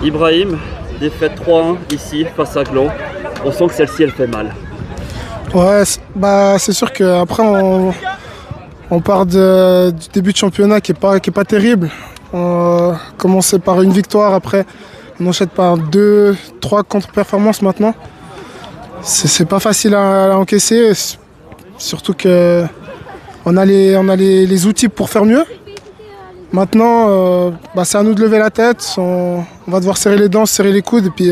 Ibrahim, défaite 3-1 ici face à Gland. On sent que celle-ci elle fait mal. Ouais, c'est sûr qu'après on part du début de championnat qui est pas terrible. On a commencé par une victoire, après on enchaîne par 2-3 contre-performances maintenant. C'est pas facile à encaisser, surtout qu'on a les outils pour faire mieux. Maintenant, c'est à nous de lever la tête, on va devoir serrer les dents, serrer les coudes et puis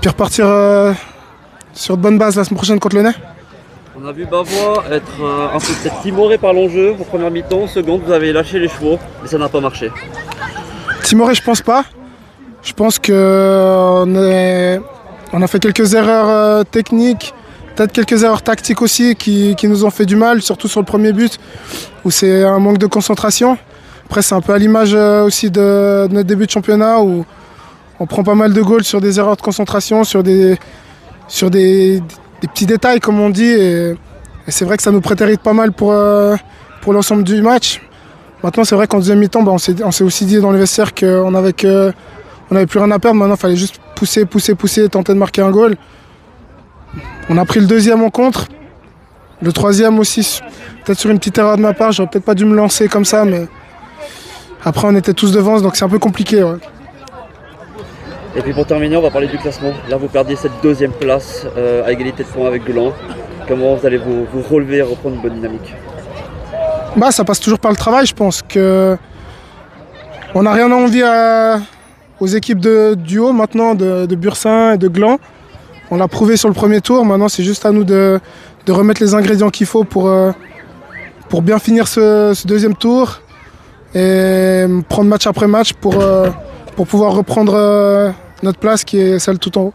repartir sur de bonnes bases la semaine prochaine contre le Nez. On a vu Bavois être un peu peut-être timoré par l'enjeu en première mi-temps. En seconde, vous avez lâché les chevaux, mais ça n'a pas marché. Timoré, je pense pas. Je pense qu'on a fait quelques erreurs techniques, peut-être quelques erreurs tactiques aussi qui nous ont fait du mal, surtout sur le premier but où c'est un manque de concentration. Après, c'est un peu à l'image aussi de notre début de championnat où on prend pas mal de goals sur des erreurs de concentration, sur des petits détails comme on dit. Et c'est vrai que ça nous prétérite pas mal pour l'ensemble du match. Maintenant, c'est vrai qu'en deuxième mi-temps, on s'est aussi dit dans le vestiaire qu'on n'avait plus rien à perdre. Maintenant, il fallait juste pousser, tenter de marquer un goal. On a pris le deuxième en contre. Le troisième aussi, peut-être sur une petite erreur de ma part. J'aurais peut-être pas dû me lancer comme ça, mais après, on était tous devant, donc c'est un peu compliqué. Ouais. Et puis pour terminer, on va parler du classement. Là, vous perdiez cette deuxième place à égalité de points avec Gland. Comment vous allez vous relever et reprendre une bonne dynamique? Ça passe toujours par le travail, je pense que on n'a rien à envier aux équipes du haut maintenant, de Bursin et de Gland. On l'a prouvé sur le premier tour, maintenant c'est juste à nous de remettre les ingrédients qu'il faut pour bien finir ce deuxième tour et prendre match après match pour pouvoir reprendre notre place qui est celle tout en haut.